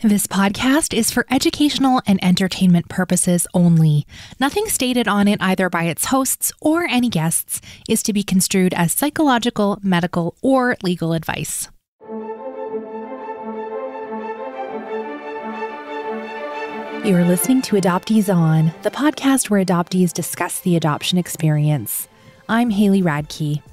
This podcast is for educational and entertainment purposes only. Nothing stated on it, either by its hosts or any guests, is to be construed as psychological, medical, or legal advice. You're listening to Adoptees On, the podcast where adoptees discuss the adoption experience. I'm Haley Radke.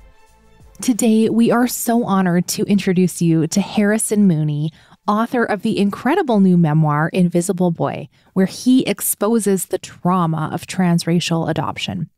Today, we are so honored to introduce you to Harrison Mooney, author of the incredible new memoir, Invisible Boy, where he exposes the trauma of transracial adoption.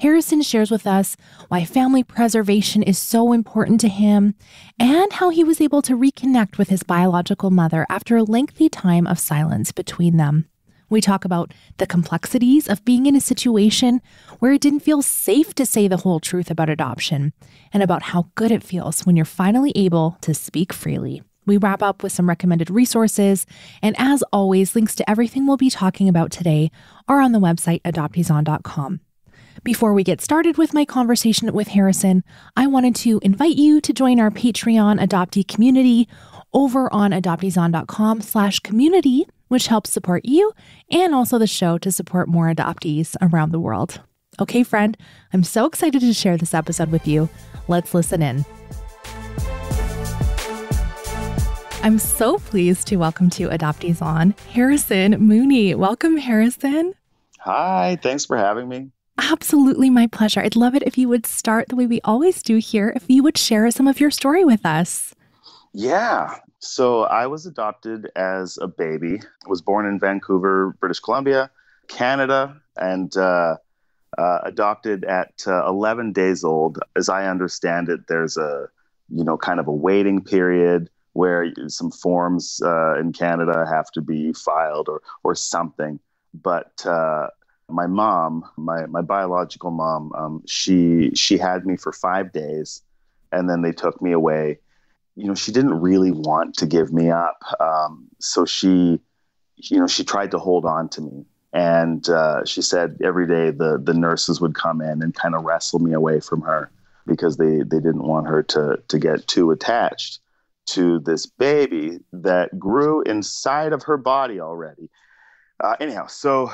Harrison shares with us why family preservation is so important to him and how he was able to reconnect with his biological mother after a lengthy time of silence between them. We talk about the complexities of being in a situation where it didn't feel safe to say the whole truth about adoption, and about how good it feels when you're finally able to speak freely. We wrap up with some recommended resources, and as always, links to everything we'll be talking about today are on the website adopteeson.com. Before we get started with my conversation with Harrison, I wanted to invite you to join our Patreon adoptee community over on adopteeson.com/community, which helps support you and also the show to support more adoptees around the world. Okay, friend, I'm so excited to share this episode with you. Let's listen in. I'm so pleased to welcome to Adoptees On, Harrison Mooney. Welcome, Harrison. Hi, thanks for having me. Absolutely my pleasure. I'd love it if you would start the way we always do here, if you would share some of your story with us. Yeah, so I was adopted as a baby. I was born in Vancouver, British Columbia, Canada, and adopted at 11 days old. As I understand it, there's a, kind of a waiting period where some forms in Canada have to be filed or something. But my mom, my biological mom, she had me for 5 days, and then they took me away. She didn't really want to give me up. So she tried to hold on to me. And she said every day the nurses would come in and kind of wrestle me away from her because they didn't want her to get too attached to this baby that grew inside of her body already. Anyhow, so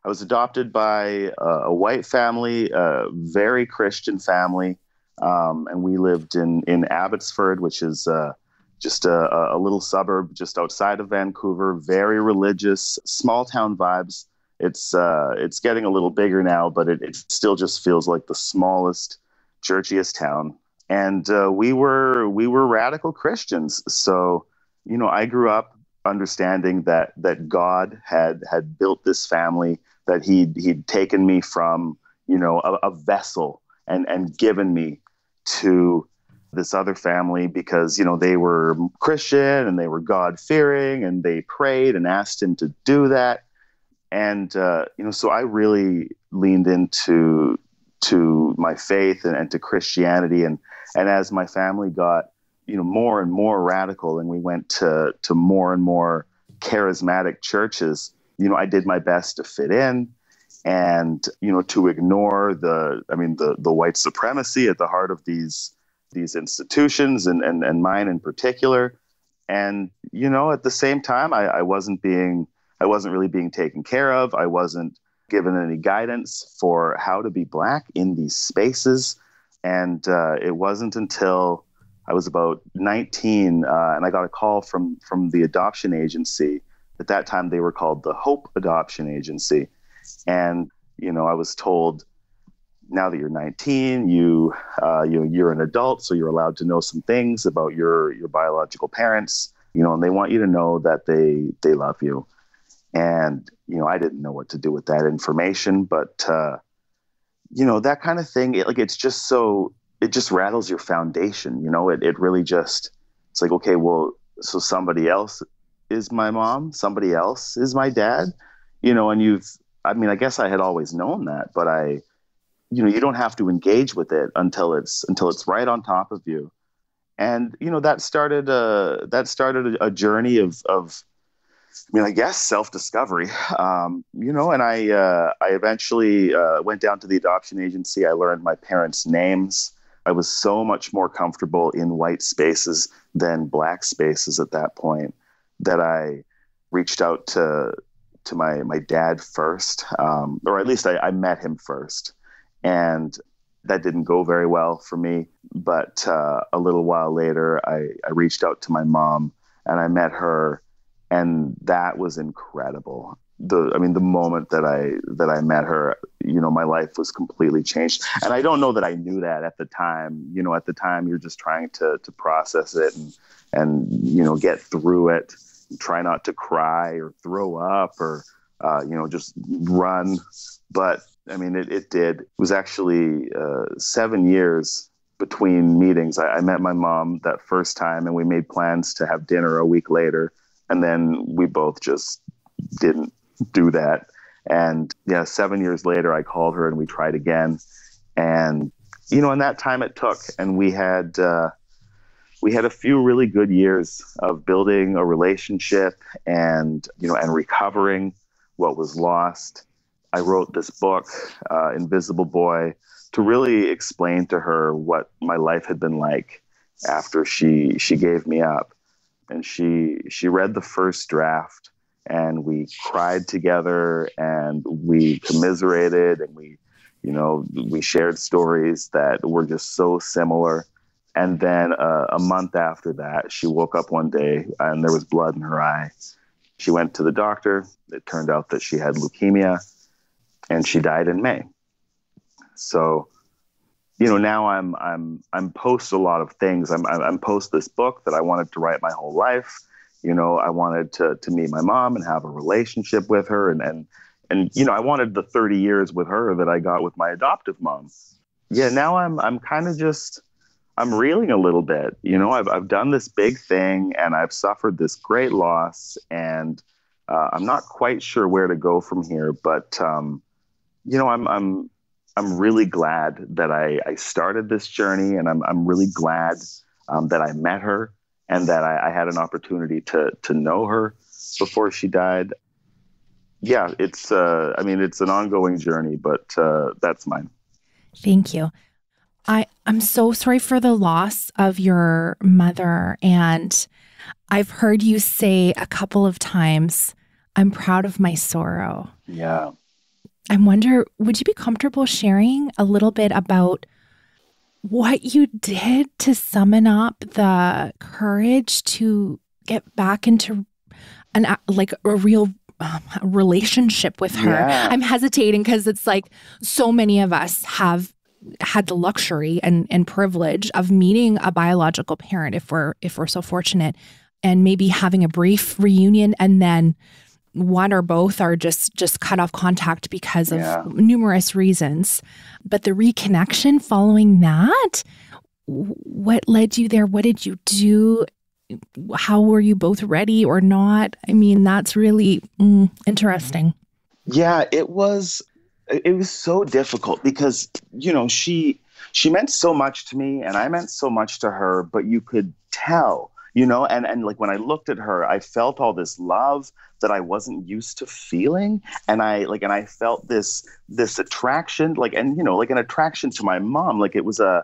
I was adopted by a white family, a very Christian family, and we lived in Abbotsford, which is just a little suburb just outside of Vancouver. Very religious, small town vibes. It's getting a little bigger now, but it still just feels like the smallest, churchiest town. And we were radical Christians. So, I grew up understanding that God had built this family, that he'd taken me from, a vessel and given me to this other family because, they were Christian and they were God-fearing and they prayed and asked him to do that. And, so I really leaned into my faith and to Christianity. And as my family got, more and more radical and we went to more and more charismatic churches, I did my best to fit in and, to ignore the white supremacy at the heart of these institutions and mine in particular. And, at the same time, I wasn't really being taken care of. I wasn't given any guidance for how to be Black in these spaces. And it wasn't until I was about 19 and I got a call from the adoption agency. At that time, they were called the Hope Adoption Agency. And, I was told, now that you're 19, you're an adult, so you're allowed to know some things about your biological parents, and they want you to know that they love you. And, I didn't know what to do with that information, but, that kind of thing, it just rattles your foundation. It really just, it's like, okay, well, so somebody else is my mom, somebody else is my dad, and I guess I had always known that, but you don't have to engage with it until it's right on top of you. And, that started a journey of I guess self-discovery, and I eventually went down to the adoption agency. I learned my parents' names. I was so much more comfortable in white spaces than Black spaces at that point. that I reached out to my dad first, or at least I met him first, and that didn't go very well for me. But a little while later, I reached out to my mom, and I met her, and that was incredible. The moment that I met her, my life was completely changed. And I don't know that I knew that at the time. At the time, you're just trying to process it and get through it. Try not to cry or throw up or just run. But it did. It was actually 7 years between meetings. I met my mom that first time, and we made plans to have dinner a week later, and then we both just didn't do that. And 7 years later, I called her and we tried again. And in that time it took, and we had a few really good years of building a relationship and recovering what was lost. I wrote this book, Invisible Boy, to really explain to her what my life had been like after she gave me up. And she read the first draft, and we cried together, and we commiserated, and we shared stories that were just so similar. And then a month after that, she woke up one day and there was blood in her eye. She went to the doctor. It turned out that she had leukemia, and she died in May. So, now I'm post a lot of things. I'm post this book that I wanted to write my whole life. I wanted to meet my mom and have a relationship with her, and I wanted the 30 years with her that I got with my adoptive mom. Yeah, now I'm kind of just, I'm reeling a little bit. I've done this big thing, and I've suffered this great loss, and I'm not quite sure where to go from here. But I'm really glad that I started this journey, and I'm really glad that I met her, and that I had an opportunity to know her before she died. Yeah, it's an ongoing journey, but that's mine. Thank you. I'm so sorry for the loss of your mother. And I've heard you say a couple of times, I'm proud of my sorrow. Yeah. I wonder, would you be comfortable sharing a little bit about what you did to summon up the courage to get back into a real relationship with her? Yeah. I'm hesitating because it's like so many of us have had the luxury and privilege of meeting a biological parent if we're so fortunate, and maybe having a brief reunion, and then one or both are just cut off contact because of numerous reasons. But the reconnection following that, what led you there? What did you do? How were you both ready or not? That's really interesting. Yeah, it was so difficult because, she meant so much to me, and I meant so much to her, but you could tell, and like when I looked at her, I felt all this love that I wasn't used to feeling. And I felt this attraction, an attraction to my mom. Like it was a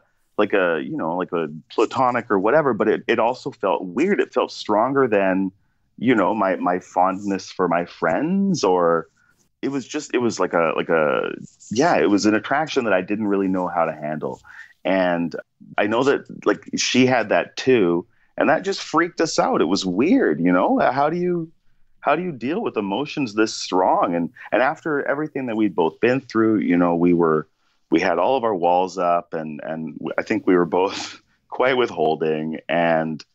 platonic or whatever, but it also felt weird. It felt stronger than, my fondness for my friends, or it was an attraction that I didn't really know how to handle. And I know that she had that too. And that just freaked us out. It was weird. How do you deal with emotions this strong? And after everything that we'd both been through, we had all of our walls up, and I think we were both quite withholding. And,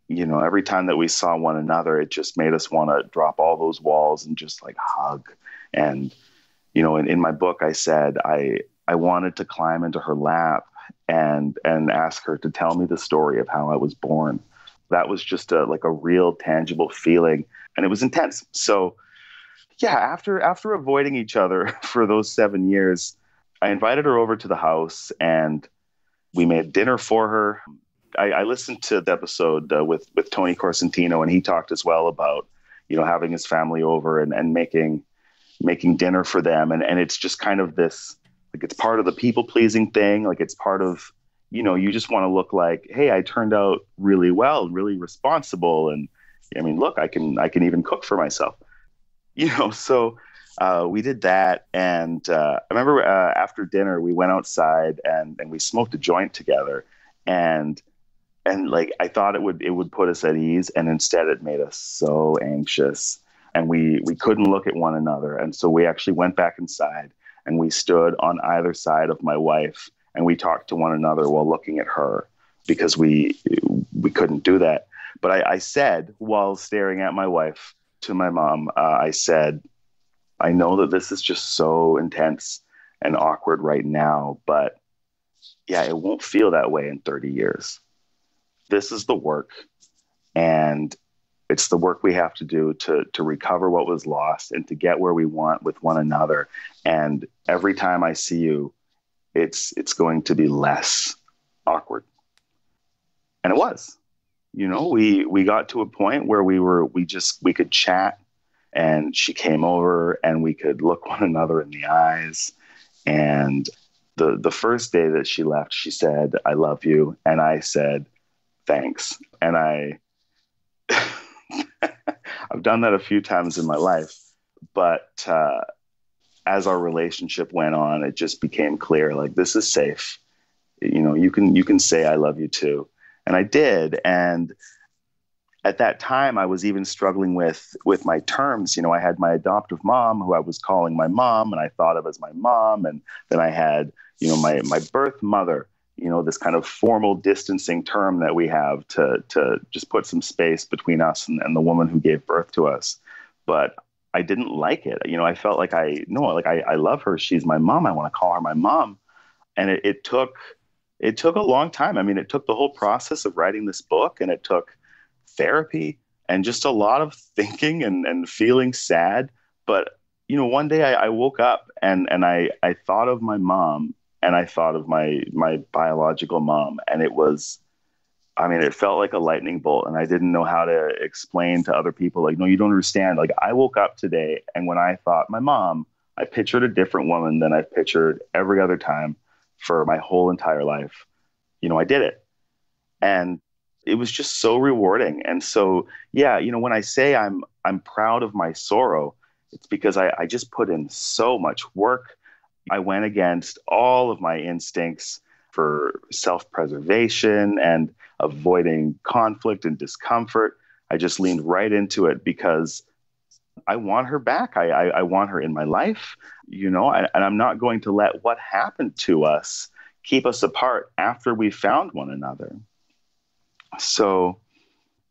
every time that we saw one another, it just made us want to drop all those walls and just hug. And, in my book, I said, I wanted to climb into her lap and ask her to tell me the story of how I was born. That was just a real tangible feeling, and it was intense. So yeah, after avoiding each other for those 7 years, I invited her over to the house, and we made dinner for her. I listened to the episode with Tony Corsentino, and he talked as well about, having his family over and making dinner for them. And it's just kind of this, it's part of the people pleasing thing. It's part of, you just want to look like, hey, I turned out really well, really responsible. And, I mean, look, I can even cook for myself, so we did that. And I remember after dinner, we went outside and we smoked a joint together. And like, I thought it would put us at ease. And instead it made us so anxious, and we couldn't look at one another. And so we actually went back inside and we stood on either side of my wife and we talked to one another while looking at her, because we couldn't do that. But I said, while staring at my wife, to my mom, I said, I know that this is just so intense and awkward right now, but yeah, it won't feel that way in 30 years. This is the work, and it's the work we have to do to recover what was lost and to get where we want with one another. And every time I see you, it's going to be less awkward. And it was. We got to a point where we could chat, and she came over and we could look one another in the eyes. And the first day that she left, she said, I love you. And I said, thanks. And I've done that a few times in my life, but as our relationship went on, it just became clear, like, this is safe. You can say I love you too. And I did. And at that time, I was even struggling with my terms. I had my adoptive mom, who I was calling my mom, and I thought of as my mom. And then I had, my birth mother, this kind of formal distancing term that we have to just put some space between us and the woman who gave birth to us. But I didn't like it. I felt like I love her. She's my mom. I want to call her my mom. And it took a long time. I mean, it took the whole process of writing this book, and it took therapy and just a lot of thinking and feeling sad. But, one day I woke up and I thought of my mom, and I thought of my biological mom, and it felt like a lightning bolt, and I didn't know how to explain to other people, like, no, you don't understand. Like, I woke up today, and when I thought my mom, I pictured a different woman than I've pictured every other time for my whole entire life. I did it. And it was just so rewarding. And so, yeah, when I say I'm proud of my sorrow, it's because I just put in so much work. I went against all of my instincts for self-preservation and avoiding conflict and discomfort. I just leaned right into it because I want her back. I want her in my life, and I'm not going to let what happened to us keep us apart after we found one another. So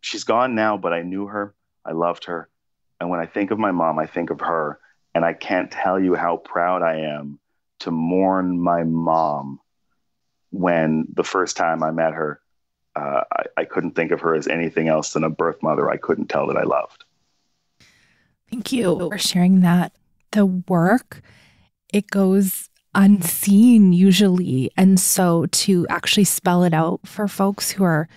she's gone now, but I knew her. I loved her. And when I think of my mom, I think of her. And I can't tell you how proud I am to mourn my mom when the first time I met her, I couldn't think of her as anything else than a birth mother I couldn't tell that I loved. Thank you for sharing that. The work, it goes unseen usually. And so to actually spell it out for folks who are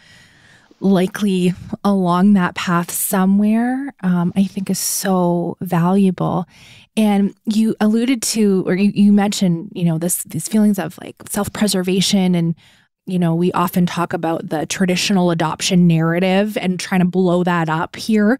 likely along that path somewhere, I think is so valuable. And you alluded to, or you mentioned, these feelings of like self-preservation. And, we often talk about the traditional adoption narrative and trying to blow that up here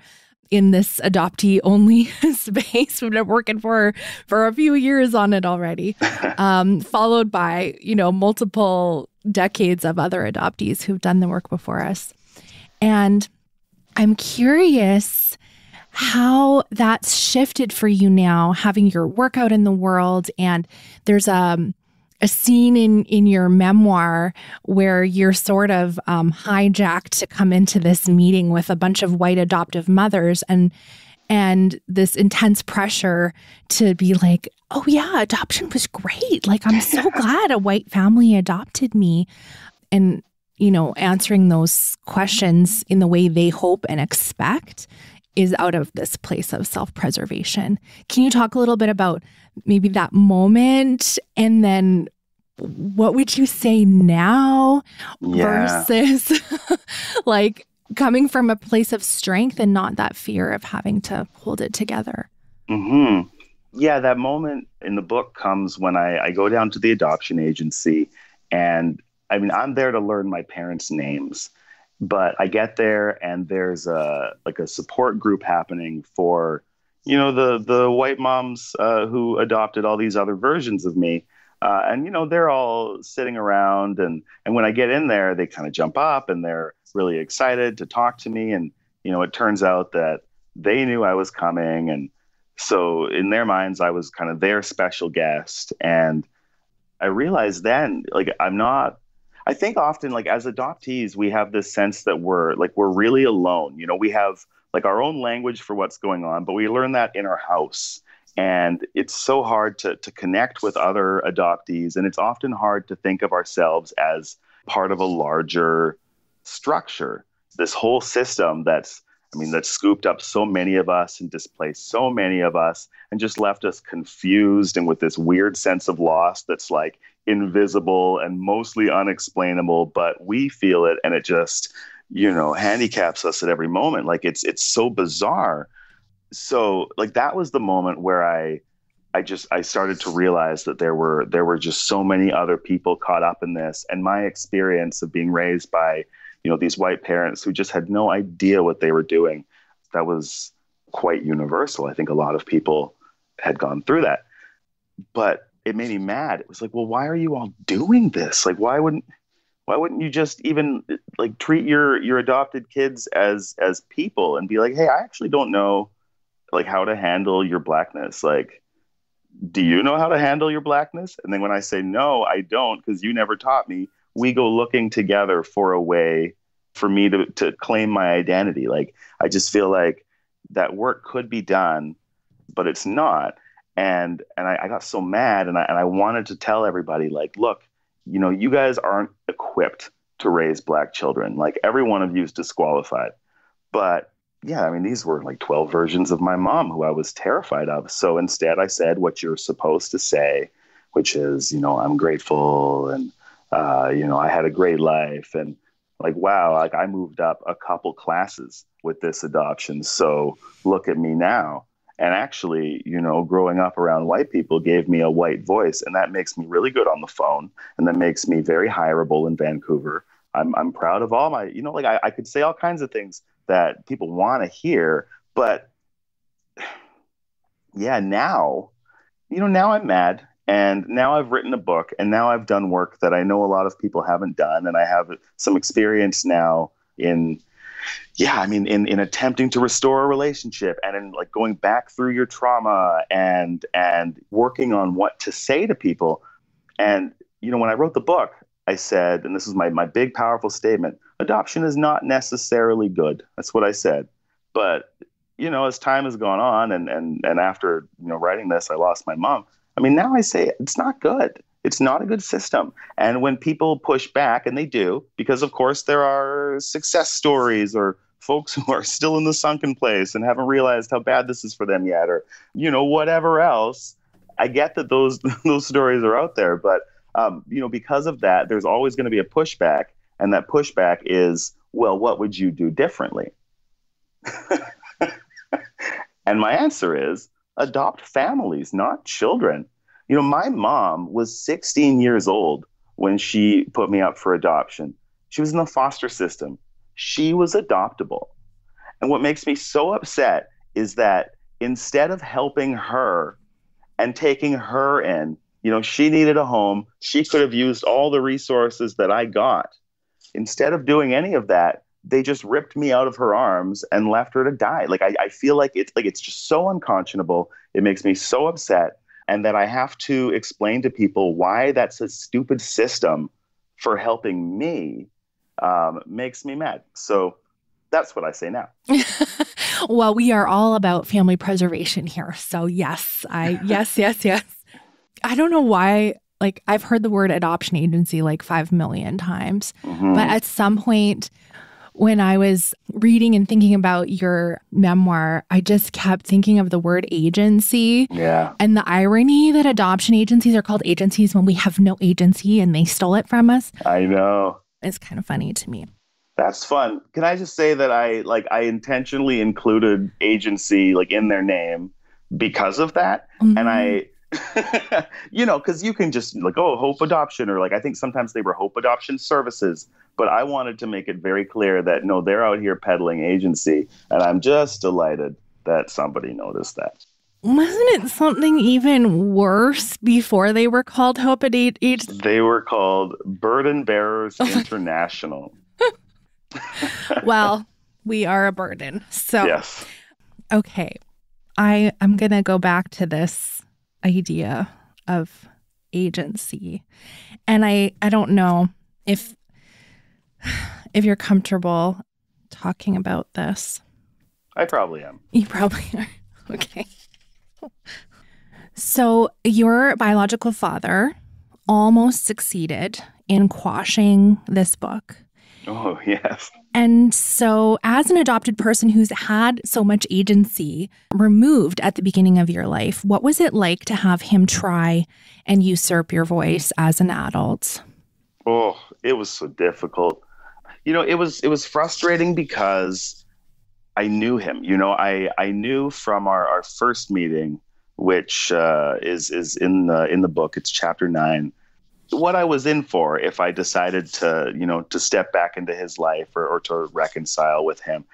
in this adoptee only space. We've been working for a few years on it already, followed by, multiple decades of other adoptees who've done the work before us. And I'm curious how that's shifted for you now, having your work out in the world. And there's a scene in your memoir where you're sort of hijacked to come into this meeting with a bunch of white adoptive mothers and this intense pressure to be like, oh yeah, adoption was great. Like, I'm so glad a white family adopted me. And, answering those questions in the way they hope and expect is out of this place of self-preservation. Can you talk a little bit about maybe that moment, and then what would you say now versus like coming from a place of strength and not that fear of having to hold it together? Mm-hmm. Yeah, that moment in the book comes when I go down to the adoption agency, and I'm there to learn my parents' names. But I get there and there's a support group happening for, the white moms who adopted all these other versions of me. And, they're all sitting around and when I get in there, they kind of jump up and they're really excited to talk to me. And, it turns out that they knew I was coming. And so in their minds, I was kind of their special guest. And I realized then, I think often, as adoptees, we have this sense that we're really alone. We have our own language for what's going on, but we learn that in our house. And it's so hard to connect with other adoptees. And it's often hard to think of ourselves as part of a larger structure. This whole system that's scooped up so many of us and displaced so many of us and just left us confused and with this weird sense of loss that's invisible and mostly unexplainable, but we feel it and it just, handicaps us at every moment. It's so bizarre. So that was the moment where I started to realize that there were just so many other people caught up in this. And my experience of being raised by, these white parents who just had no idea what they were doing, that was quite universal. I think a lot of people had gone through that, but it made me mad. It was well, why are you all doing this? Why wouldn't you just even treat your adopted kids as people and be hey, I actually don't know how to handle your blackness. Do you know how to handle your blackness? And then when I say, no, I don't, because you never taught me, we go looking together for a way for me to claim my identity. I just feel that work could be done, but it's not. And I got so mad and I wanted to tell everybody, look, you guys aren't equipped to raise Black children. Every one of you is disqualified. But yeah, these were 12 versions of my mom who I was terrified of. So instead I said what you're supposed to say, which is, I'm grateful and, I had a great life and wow, I moved up a couple classes with this adoption. So look at me now. And actually, growing up around white people gave me a white voice, and that makes me really good on the phone, and that makes me very hireable in Vancouver. I'm proud of all my, I could say all kinds of things that people want to hear, but yeah, now I'm mad, and now I've written a book, and now I've done work that I know a lot of people haven't done, and I have some experience now in attempting to restore a relationship and in going back through your trauma and working on what to say to people. And, when I wrote the book, I said, and this is my big, powerful statement, adoption is not necessarily good. That's what I said. But, as time has gone on and after, writing this, I lost my mom. Now I say it's not good. It's not a good system. And when people push back, and they do, because of course there are success stories or folks who are still in the sunken place and haven't realized how bad this is for them yet, or, whatever else. I get that those stories are out there, but, because of that, there's always going to be a pushback. And that pushback is, well, what would you do differently? And my answer is adopt families, not children. My mom was 16 years old when she put me up for adoption. She was in the foster system. She was adoptable. And what makes me so upset is that instead of helping her and taking her in, she needed a home. She could have used all the resources that I got. Instead of doing any of that, they just ripped me out of her arms and left her to die. I feel it's just so unconscionable. It makes me so upset. And that I have to explain to people why that's a stupid system for helping me makes me mad. So that's what I say now. Well, we are all about family preservation here. So yes. I don't know why, I've heard the word adoption agency 5 million times, but at some point when I was reading and thinking about your memoir, I just kept thinking of the word agency. Yeah. And the irony that adoption agencies are called agencies when we have no agency and they stole it from us. I know. It's kind of funny to me. That's fun. Can I just say that I intentionally included agency in their name because of that? Mm-hmm. And I because you can just Hope Adoption, or I think sometimes they were Hope Adoption Services. But I wanted to make it very clear that, no, they're out here peddling agency. And I'm just delighted that somebody noticed that. Wasn't it something even worse before they were called Help at Age? They were called Burden Bearers International. Well, we are a burden. So, yes. Okay. I'm going to go back to this idea of agency. And I don't know if you're comfortable talking about this. I probably am. You probably are. Okay. So your biological father almost succeeded in quashing this book. Oh, yes. And so as an adopted person who's had so much agency removed at the beginning of your life, what was it like to have him try and usurp your voice as an adult? Oh, it was so difficult. It was frustrating because I knew him. I knew from our first meeting, which is in the book. It's chapter 9. What I was in for if I decided to step back into his life or to reconcile with him.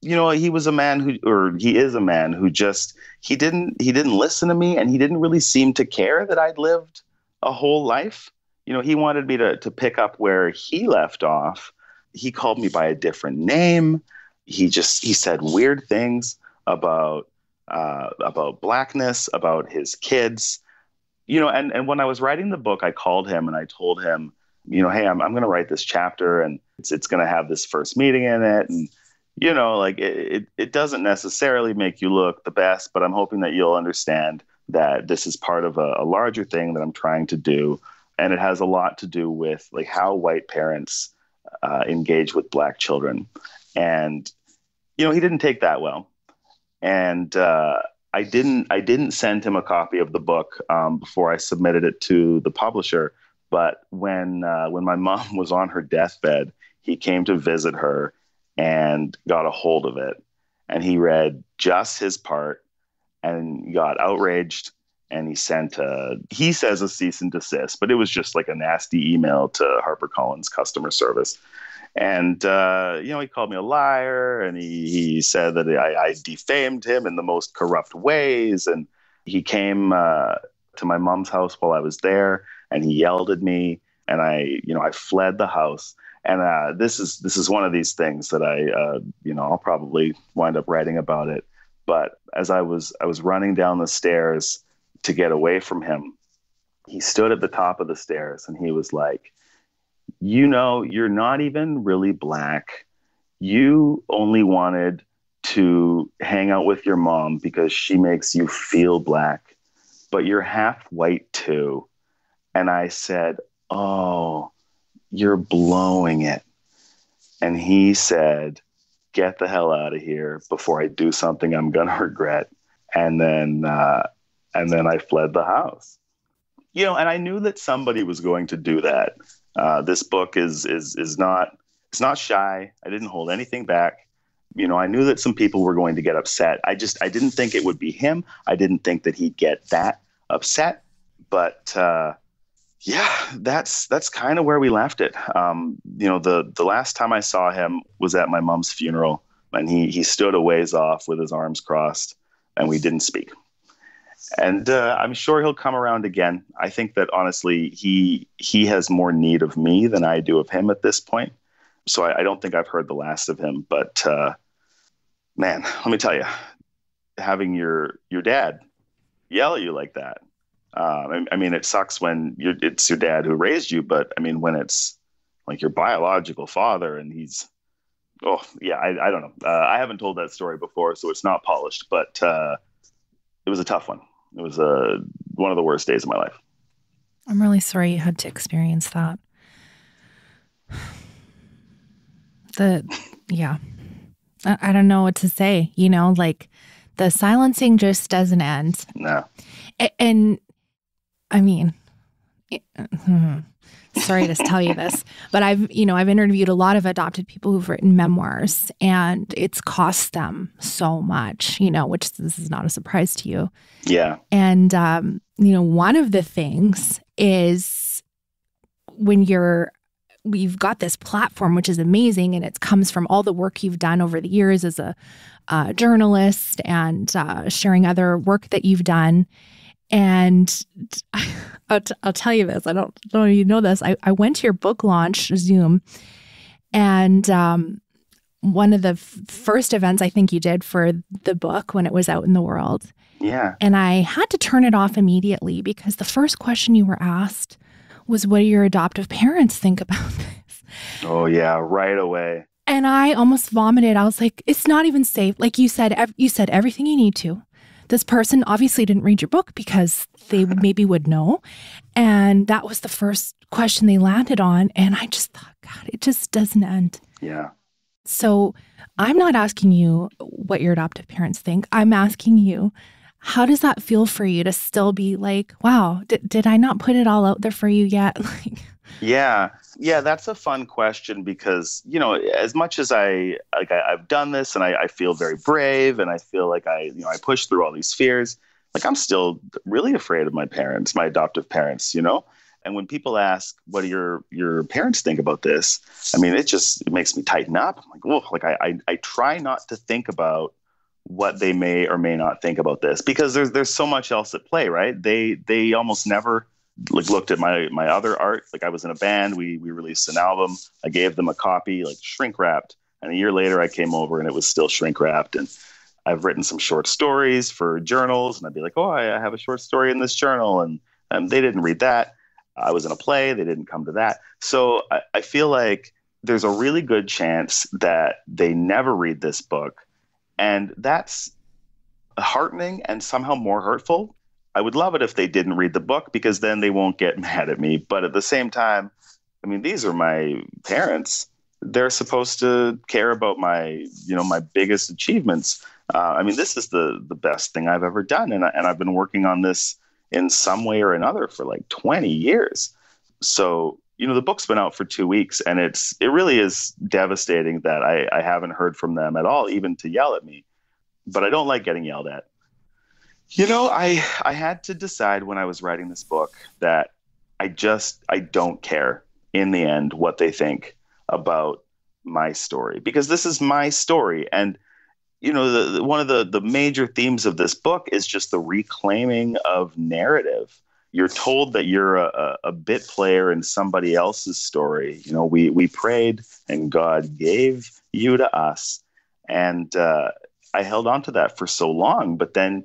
He was a man he is a man who just he didn't listen to me, and he didn't really seem to care that I'd lived a whole life. He wanted me to pick up where he left off. He called me by a different name. He said weird things about blackness, about his kids, and when I was writing the book, I called him and I told him, hey, I'm going to write this chapter, and it's going to have this first meeting in it. And, it doesn't necessarily make you look the best, but I'm hoping that you'll understand that this is part of a larger thing that I'm trying to do. And it has a lot to do with like how white parents engage with black children. And, he didn't take that well. And I didn't send him a copy of the book before I submitted it to the publisher. But when my mom was on her deathbed, he came to visit her and got a hold of it. And he read just his part and got outraged. And he says a cease and desist, but it was just like a nasty email to HarperCollins customer service. And, he called me a liar, and he said that I defamed him in the most corrupt ways. And he came to my mom's house while I was there, and he yelled at me, and I fled the house. And this is one of these things that I'll probably wind up writing about it. But as I was running down the stairs to get away from him, he stood at the top of the stairs, and he was like, you're not even really black. You only wanted to hang out with your mom because she makes you feel black, but you're half white too. And I said, oh, you're blowing it. And he said, get the hell out of here before I do something I'm going to regret. And then I fled the house. And I knew that somebody was going to do that. This book is not shy. I didn't hold anything back. I knew that some people were going to get upset. I didn't think it would be him. I didn't think that he'd get that upset. But that's kind of where we left it. The last time I saw him was at my mom's funeral, and he stood a ways off with his arms crossed, and we didn't speak. And I'm sure he'll come around again. I think that honestly, he has more need of me than I do of him at this point. So I don't think I've heard the last of him. But man, let me tell you, having your dad yell at you like that. I mean, it sucks when it's your dad who raised you, but I mean, when it's like your biological father and he's, oh yeah, I don't know. I haven't told that story before, so it's not polished, but it was a tough one. It was one of the worst days of my life. I'm really sorry you had to experience that. I don't know what to say, like the silencing just doesn't end. No. And I mean, sorry to tell you this, but I've interviewed a lot of adopted people who've written memoirs, and it's cost them so much, which this is not a surprise to you. Yeah. And, one of the things is when you're you've got this platform, which is amazing. And it comes from all the work you've done over the years as a journalist and sharing other work that you've done. And I'll tell you this. I don't know if you know this. I went to your book launch Zoom, and one of the first events I think you did for the book when it was out in the world. Yeah. And I had to turn it off immediately because the first question you were asked was, what do your adoptive parents think about this? Oh, yeah, right away. And I almost vomited. I was like, it's not even safe. Like you said everything you need to. This person obviously didn't read your book because they maybe would know. And that was the first question they landed on. And I just thought, God, it just doesn't end. Yeah. So I'm not asking you what your adoptive parents think. I'm asking you, how does that feel for you to still be like, wow, did I not put it all out there for you yet? Yeah, that's a fun question because, as much as I've done this and I feel very brave and I feel like I push through all these fears, like I'm still really afraid of my parents, my adoptive parents, And when people ask, what do your parents think about this? I mean, it makes me tighten up. I'm like, oh, like I try not to think about what they may or may not think about this because there's so much else at play, right? They almost never looked at my other art. Like I was in a band, we released an album. I gave them a copy, like shrink wrapped. And a year later I came over and it was still shrink wrapped. And I've written some short stories for journals and I'd be like, oh, I have a short story in this journal. And they didn't read that. I was in a play. They didn't come to that. So I feel like there's a really good chance that they never read this book. And that's heartening and somehow more hurtful. I would love it if they didn't read the book because then they won't get mad at me. But at the same time, I mean, these are my parents. They're supposed to care about my biggest achievements. I mean, this is the best thing I've ever done. And I've been working on this in some way or another for like 20 years. So, the book's been out for 2 weeks and it really is devastating that I haven't heard from them at all, even to yell at me. But I don't like getting yelled at. I had to decide when I was writing this book that I don't care in the end what they think about my story, because this is my story. And, one of the major themes of this book is just the reclaiming of narrative. You're told that you're a bit player in somebody else's story. We prayed and God gave you to us. And I held on to that for so long, but then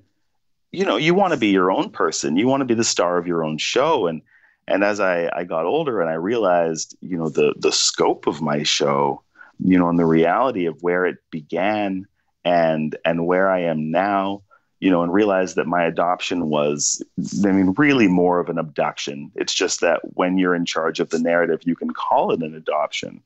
you want to be your own person. You want to be the star of your own show. And as I got older and I realized, the scope of my show, and the reality of where it began and where I am now, and realized that my adoption was, really more of an abduction. It's just that when you're in charge of the narrative, you can call it an adoption.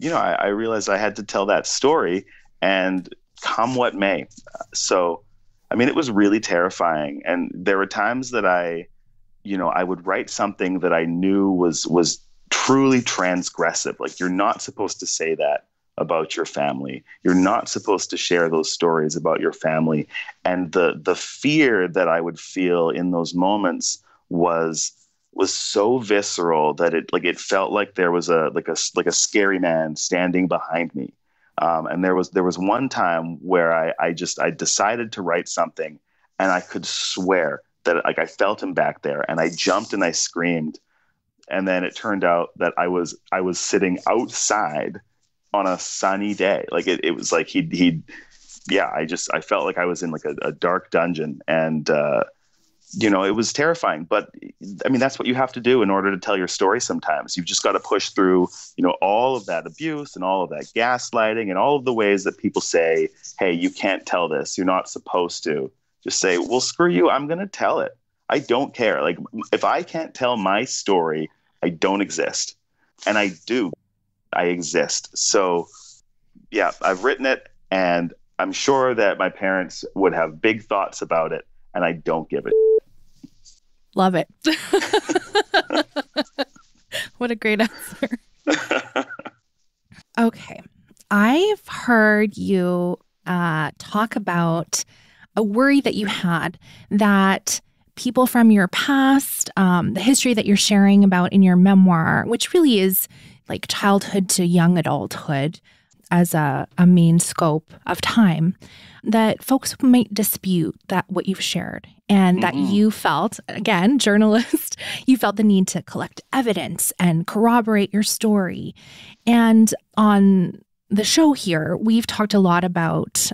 I realized I had to tell that story and come what may. So, it was really terrifying. And there were times that I would write something that I knew was truly transgressive. Like, you're not supposed to say that about your family. You're not supposed to share those stories about your family. And the fear that I would feel in those moments was so visceral that it felt like there was a scary man standing behind me. And there was one time where I decided to write something and I could swear that I felt him back there and I jumped and I screamed. And then it turned out that I was sitting outside on a sunny day. Like it was like I felt like I was in like a dark dungeon and, it was terrifying, but that's what you have to do in order to tell your story. Sometimes you've just got to push through, all of that abuse and all of that gaslighting and all of the ways that people say, hey, you can't tell this. You're not supposed to. Just say, well, screw you. I'm going to tell it. I don't care. Like, if I can't tell my story, I don't exist. And I do. I exist. So, yeah, I've written it, and I'm sure that my parents would have big thoughts about it, and I don't give it. Love it. What a great answer. Okay. I've heard you talk about a worry that you had that people from your past, the history that you're sharing about in your memoir, which really is like childhood to young adulthood as a main scope of time, that folks might dispute that what you've shared, and that you felt, again, journalist, you felt the need to collect evidence and corroborate your story. And on the show here, we've talked a lot about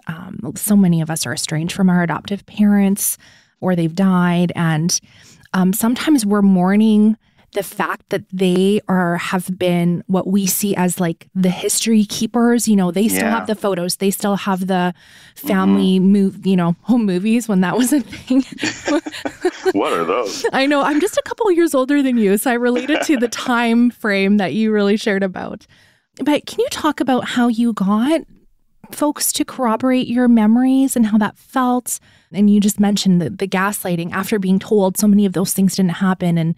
so many of us are estranged from our adoptive parents, or they've died, and sometimes we're mourning the fact that they have been what we see as like the history keepers. You know, they still have the photos. They still have the family home movies when that was a thing. What are those? I know. I'm just a couple of years older than you, so I related to the time frame that you really shared about. But can you talk about how you got folks to corroborate your memories and how that felt? And you just mentioned the gaslighting after being told so many of those things didn't happen. And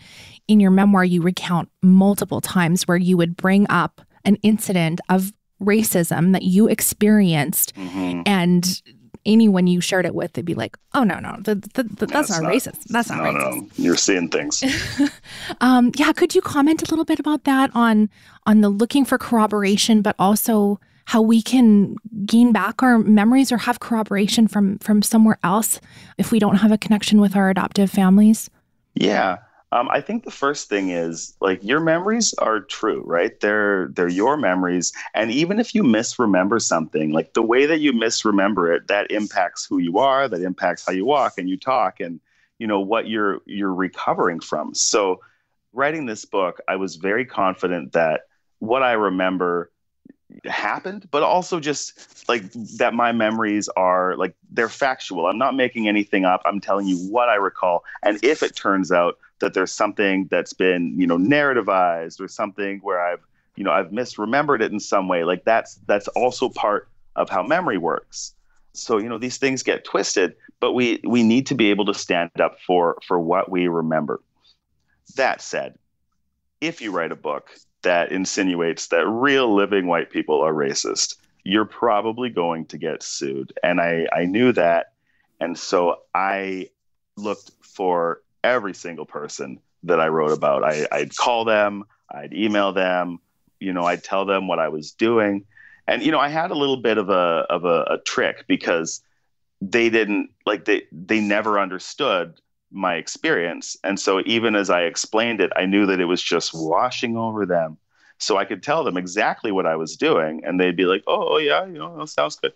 in your memoir, you recount multiple times where you would bring up an incident of racism that you experienced. And anyone you shared it with, they'd be like, oh, no, that's not racist. That's not racist. No, you're seeing things. Could you comment a little bit about that on the looking for corroboration, but also how we can gain back our memories or have corroboration from somewhere else if we don't have a connection with our adoptive families? Yeah. I think the first thing is, like, your memories are true, right? They're your memories. And even if you misremember something, like the way that you misremember it, that impacts who you are, that impacts how you walk and you talk and, what you're recovering from. So writing this book, I was very confident that what I remember happened, but also just like that my memories are like, they're factual. I'm not making anything up. I'm telling you what I recall. And if it turns out that there's something that's been, narrativized or something where I've misremembered it in some way, like that's also part of how memory works. So, these things get twisted, but we need to be able to stand up for what we remember. That said, if you write a book that insinuates that real living white people are racist, you're probably going to get sued. And I knew that. And so I looked for every single person that I wrote about. I'd call them, I'd email them, I'd tell them what I was doing. And, I had a little bit of a trick because they didn't they never understood my experience. And so even as I explained it, I knew that it was just washing over them. So I could tell them exactly what I was doing and they'd be like, oh yeah, that sounds good.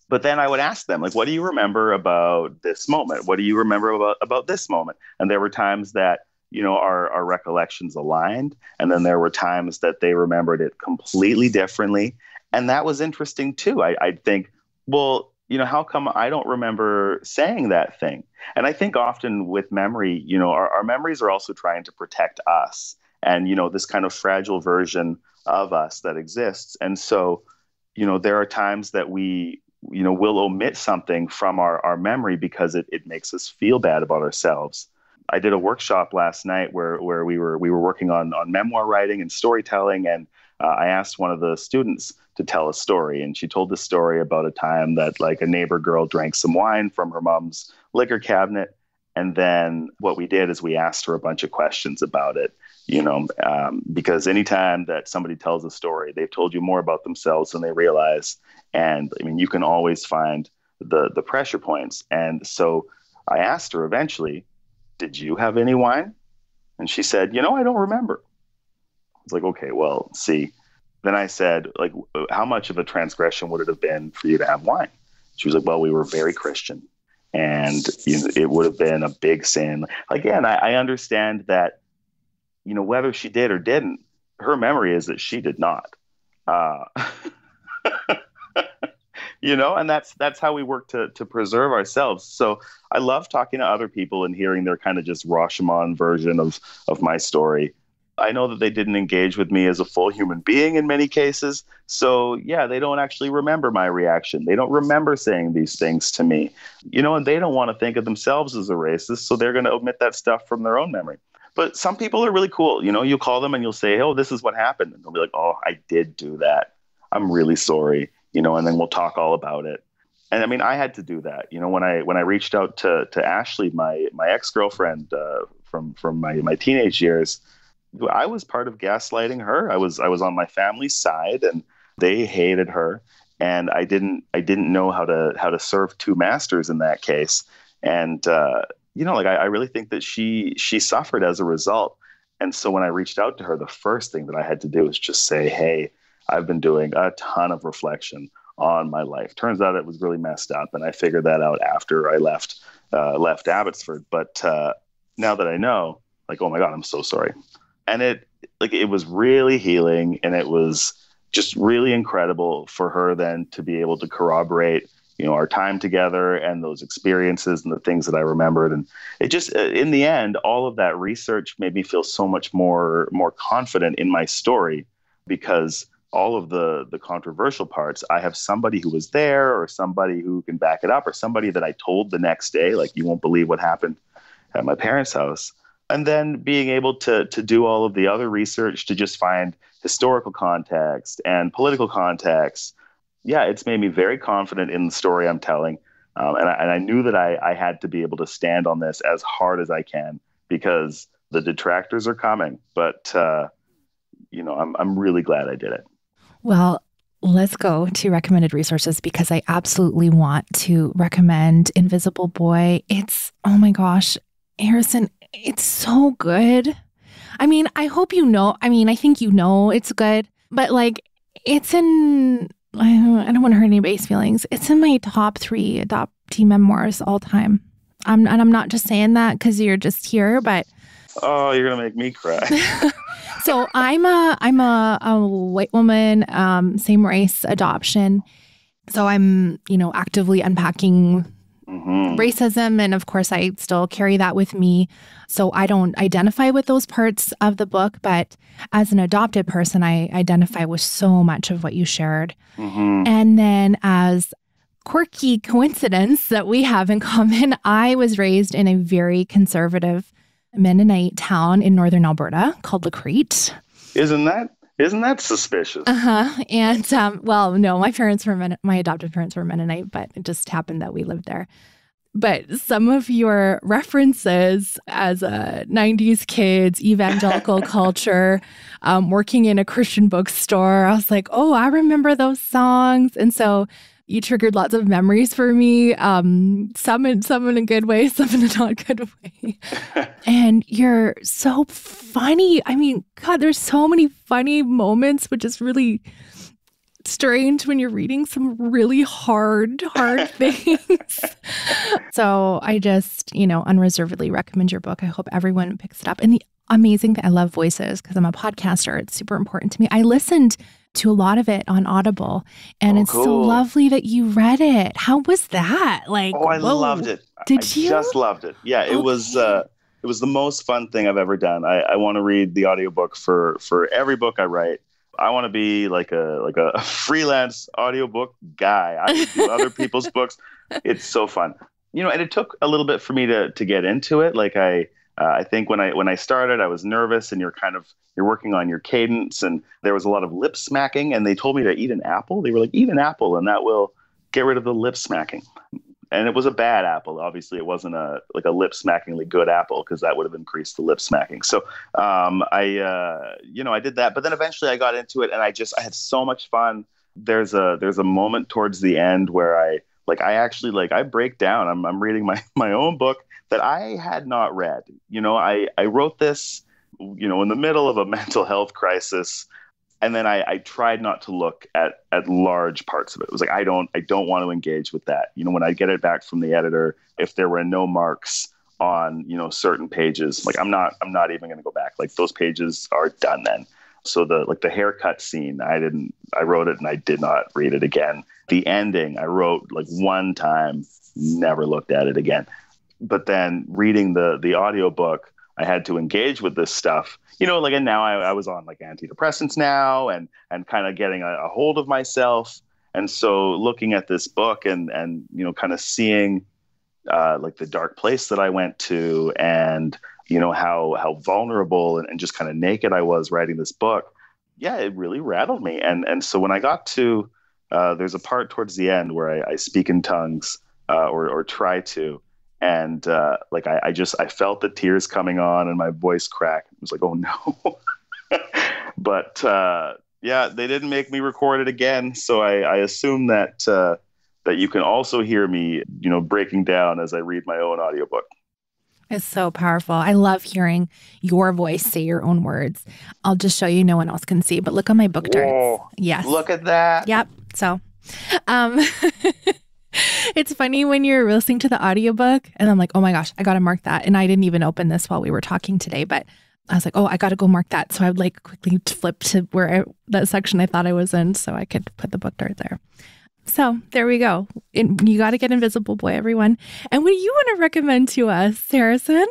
But then I would ask them, like, what do you remember about this moment? What do you remember about this moment? And there were times that, our recollections aligned. And then there were times that they remembered it completely differently. And that was interesting too. I'd think, well, how come I don't remember saying that thing? And I think often with memory, our memories are also trying to protect us and, this kind of fragile version of us that exists. And so, there are times that we, will omit something from our memory because it makes us feel bad about ourselves. I did a workshop last night where we were working on memoir writing and storytelling. And I asked one of the students to tell a story. And she told the story about a time that like a neighbor girl drank some wine from her mom's liquor cabinet. And then what we did is we asked her a bunch of questions about it, because anytime that somebody tells a story, they've told you more about themselves than they realize. And I mean, you can always find the pressure points. And so I asked her eventually, did you have any wine? And she said, I don't remember. I was like, okay, well, see. Then I said, like, how much of a transgression would it have been for you to have wine? She was like, well, we were very Christian. And it would have been a big sin. Again, I understand that, whether she did or didn't, her memory is that she did not. And that's how we work to preserve ourselves. So I love talking to other people and hearing their kind of just Rashomon version of my story. I know that they didn't engage with me as a full human being in many cases. So yeah, they don't actually remember my reaction. They don't remember saying these things to me, and they don't want to think of themselves as a racist. So they're going to omit that stuff from their own memory. But some people are really cool. You call them and you'll say, oh, this is what happened. And they'll be like, oh, I did do that. I'm really sorry. And then we'll talk all about it. And I mean, I had to do that. When I reached out to Ashley, my ex-girlfriend from my teenage years, I was part of gaslighting her. I was on my family's side, and they hated her, and I didn't know how to serve two masters in that case. And like I really think that she suffered as a result. And so when I reached out to her, the first thing that I had to do was just say, hey, I've been doing a ton of reflection on my life. Turns out it was really messed up, and I figured that out after I left Abbotsford. But now that I know, like, oh my God, I'm so sorry. And it was really healing, and it was just really incredible for her then to be able to corroborate, our time together and those experiences and the things that I remembered. And it just, in the end, all of that research made me feel so much more confident in my story, because all of the controversial parts, I have somebody who was there, or somebody who can back it up, or somebody that I told the next day, like, you won't believe what happened at my parents' house. And then being able to do all of the other research to just find historical context and political context. Yeah, it's made me very confident in the story I'm telling. And I knew that I had to be able to stand on this as hard as I can, because the detractors are coming. But, I'm really glad I did it. Well, let's go to recommended resources, because I absolutely want to recommend Invisible Boy. Oh my gosh, Harrison, it's so good. I mean, I hope I think it's good, but like, it's in, I don't want to hurt anybody's feelings. It's in my top 3 adoptee memoirs all time. I'm not just saying that because you're just here, but. Oh, you're gonna make me cry. So I'm a white woman, same race adoption. So I'm, actively unpacking racism. And of course, I still carry that with me. So I don't identify with those parts of the book. But as an adopted person, I identify with so much of what you shared. And then as quirky coincidence that we have in common, I was raised in a very conservative Mennonite town in northern Alberta called Lacrete. Isn't that suspicious? And no, my adoptive parents were Mennonite, but it just happened that we lived there. But some of your references as a 90s kids, evangelical culture, working in a Christian bookstore, I was like, oh, I remember those songs. And so you triggered lots of memories for me, some in a good way, some in a not good way. And you're so funny. I mean, God, there's so many funny moments, which is really strange when you're reading some really hard things. So I just, unreservedly recommend your book. I hope everyone picks it up. And the amazing thing, I love voices because I'm a podcaster. It's super important to me. I listened to a lot of it on Audible, and it's cool. so lovely that you read it. How was that? Like, I loved it. Did you? Just loved it. Yeah, it was the most fun thing I've ever done. I want to read the audiobook for every book I write. I want to be like a freelance audiobook guy. I would do other people's books. It's so fun. And it took a little bit for me to get into it. Like I think when I started, I was nervous, and you're working on your cadence, and there was a lot of lip smacking, and they told me to eat an apple. They were like, eat an apple, and that will get rid of the lip smacking. And it was a bad apple. Obviously, it wasn't a lip smackingly good apple, because that would have increased the lip smacking. So I did that, but then eventually I got into it, and I had so much fun. There's a moment towards the end where I break down. I'm reading my own book that I had not read. I wrote this, in the middle of a mental health crisis. And then I tried not to look at large parts of it. It was like, I don't want to engage with that. When I get it back from the editor, if there were no marks on, certain pages, like I'm not even going to go back. Like those pages are done then. So the haircut scene, I wrote it and I did not read it again. The ending, I wrote like one time, never looked at it again. But then reading the audiobook, I had to engage with this stuff, and now I was on like antidepressants now and kind of getting a hold of myself. And so looking at this book and kind of seeing like the dark place that I went to, and, how vulnerable and just kind of naked I was writing this book. Yeah, it really rattled me. And so when I got to, there's a part towards the end where I speak in tongues or try to. And like I felt the tears coming on and my voice crack. It was like, oh no. But yeah, they didn't make me record it again. So I assume that that you can also hear me, breaking down as I read my own audiobook. It's so powerful. I love hearing your voice say your own words. I'll just show you, no one else can see, but look on my book darts. Whoa, yes. Look at that. Yep. So it's funny when you're listening to the audiobook and I'm like, oh my gosh, I got to mark that. And I didn't even open this while we were talking today, but I was like, oh, I got to go mark that. So I would like quickly flip to that section I thought I was in so I could put the book dart there. So there we go. You got to get Invisible Boy, everyone. And what do you want to recommend to us, Harrison?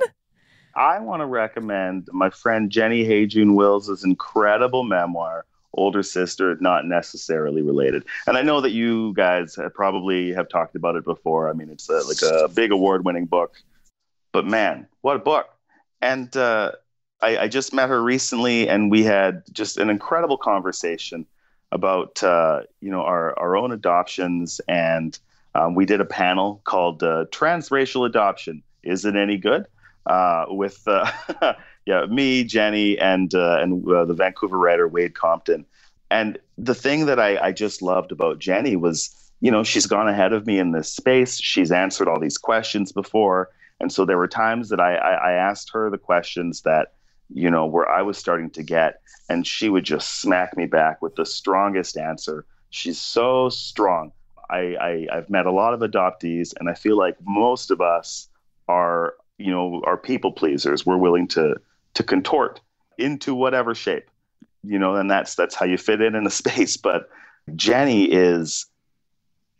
I want to recommend my friend Jenny Hay-June Wills' incredible memoir, Older Sister, Not Necessarily Related. And I know that you guys probably have talked about it before. I mean, it's like a big award-winning book. But man, what a book. And I just met her recently, and we had just an incredible conversation about our own adoptions, and we did a panel called Transracial Adoption. Is it any good? With me, Jenny, and the Vancouver writer Wade Compton. And the thing that I just loved about Jenny was, she's gone ahead of me in this space. She's answered all these questions before, and so there were times that I asked her the questions that where I was starting to get, and she would just smack me back with the strongest answer. She's so strong. I've met a lot of adoptees, and I feel like most of us are people pleasers. We're willing to contort into whatever shape, and that's how you fit in a space. But Jenny is,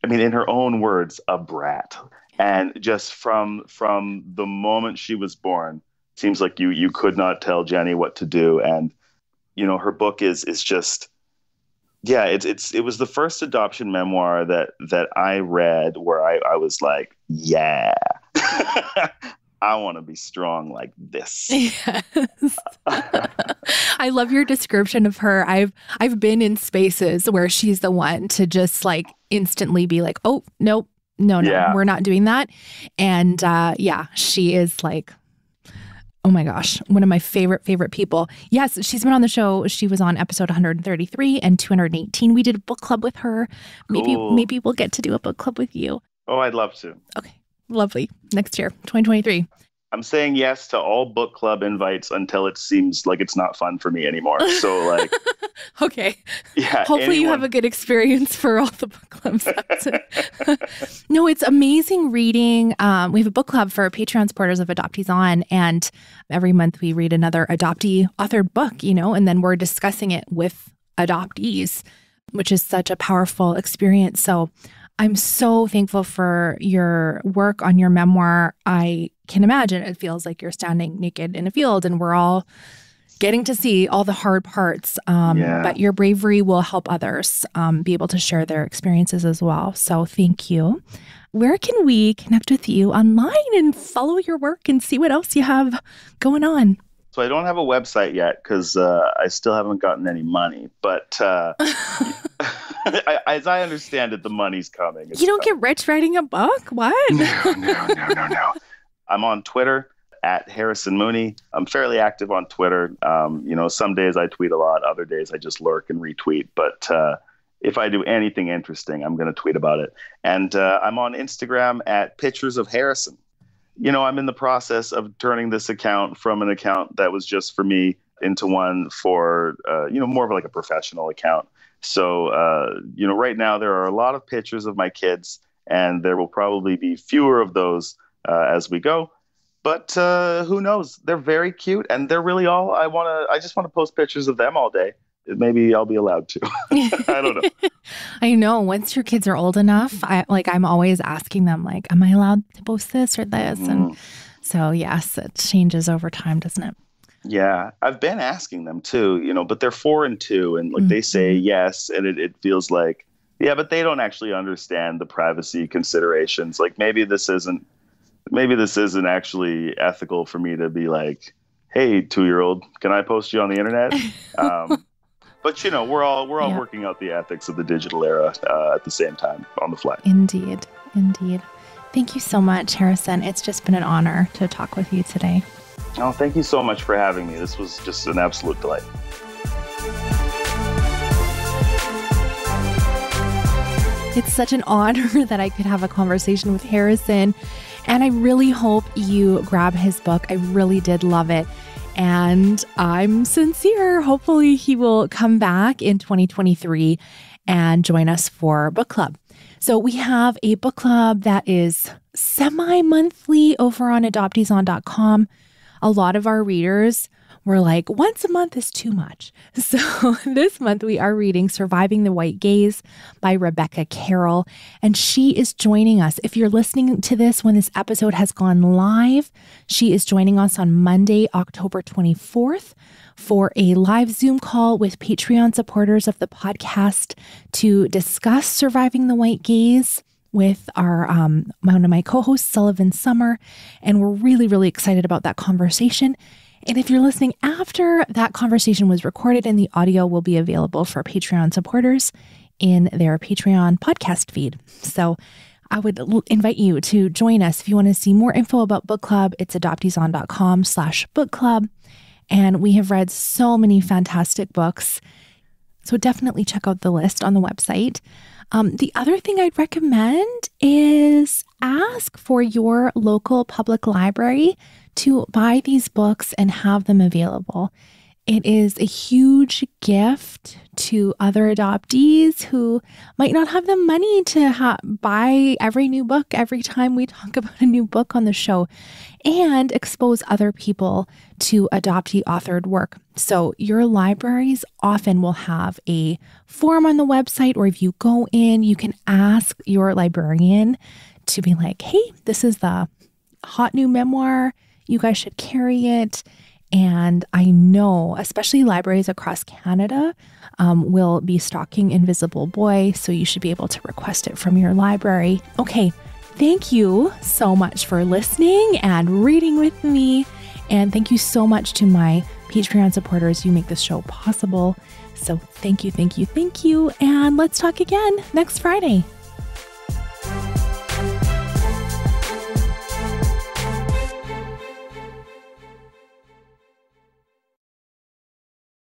in her own words, a brat. And just from the moment she was born, seems like you could not tell Jenny what to do. And her book is just, it was the first adoption memoir that I read where I was like, yeah, I want to be strong like this. Yes. I love your description of her. I've been in spaces where she's the one to just like instantly be like, oh, nope, no, we're not doing that. And she is like, oh my gosh, one of my favorite people. Yes, she's been on the show. She was on episode 133 and 218. We did a book club with her. Cool. Maybe we'll get to do a book club with you. Oh, I'd love to. Okay, lovely. Next year, 2023. I'm saying yes to all book club invites until it seems like it's not fun for me anymore. So like, okay. Yeah. Hopefully you have a good experience for all the book clubs. No, it's amazing reading. We have a book club for Patreon supporters of Adoptees On, and every month we read another adoptee authored book, and then we're discussing it with adoptees, which is such a powerful experience. So I'm so thankful for your work on your memoir. I can imagine it feels like you're standing naked in a field and we're all getting to see all the hard parts. But your bravery will help others be able to share their experiences as well. So thank you. Where can we connect with you online and follow your work and see what else you have going on? So I don't have a website yet because I still haven't gotten any money. But as I understand it, the money's coming. You don't get rich writing a book? What? No. I'm on Twitter at Harrison Mooney. I'm fairly active on Twitter. Some days I tweet a lot. Other days I just lurk and retweet. But if I do anything interesting, I'm going to tweet about it. And I'm on Instagram at Pictures of Harrison. I'm in the process of turning this account from an account that was just for me into one for, more of like a professional account. So, right now there are a lot of pictures of my kids, and there will probably be fewer of those as we go. But who knows? They're very cute, and they're really all I just want to post pictures of them all day. Maybe I'll be allowed to. I don't know. I know. Once your kids are old enough, I'm always asking them, like, am I allowed to post this or this? And so, yes, it changes over time, doesn't it? Yeah, I've been asking them too, but they're 4 and 2, and like they say yes, and it feels like, yeah, but they don't actually understand the privacy considerations. Like maybe this isn't actually ethical for me to be like, hey, 2-year-old, can I post you on the internet? But we're all working out the ethics of the digital era at the same time on the fly. Indeed. Thank you so much, Harrison. It's just been an honor to talk with you today. Oh, thank you so much for having me. This was just an absolute delight. It's such an honor that I could have a conversation with Harrison, and I really hope you grab his book. I really did love it, and I'm sincere. Hopefully he will come back in 2023 and join us for book club. So we have a book club that is semi-monthly over on adopteeson.com. A lot of our readers were like, once a month is too much. So this month we are reading Surviving the White Gaze by Rebecca Carroll, and she is joining us. If you're listening to this when this episode has gone live, she is joining us on Monday, October 24th for a live Zoom call with Patreon supporters of the podcast to discuss Surviving the White Gaze with our one of my co-hosts, Sullivan Summer, and we're really, really excited about that conversation. And if you're listening after that conversation was recorded, and the audio will be available for Patreon supporters in their Patreon podcast feed. So I would invite you to join us. If you want to see more info about book club, it's adopteeson.com/book club. And we have read so many fantastic books. So definitely check out the list on the website. The other thing I'd recommend is ask for your local public library to buy these books and have them available. It is a huge gift to other adoptees who might not have the money to buy every new book every time we talk about a new book on the show, and expose other people to adoptee authored work. So your libraries often will have a form on the website, or if you go in, you can ask your librarian to be like, hey, this is the hot new memoir. You guys should carry it. And I know, especially libraries across Canada, will be stocking Invisible Boy, so you should be able to request it from your library. Okay, thank you so much for listening and reading with me. And thank you so much to my Patreon supporters. You make this show possible. So thank you, thank you, thank you. And let's talk again next Friday.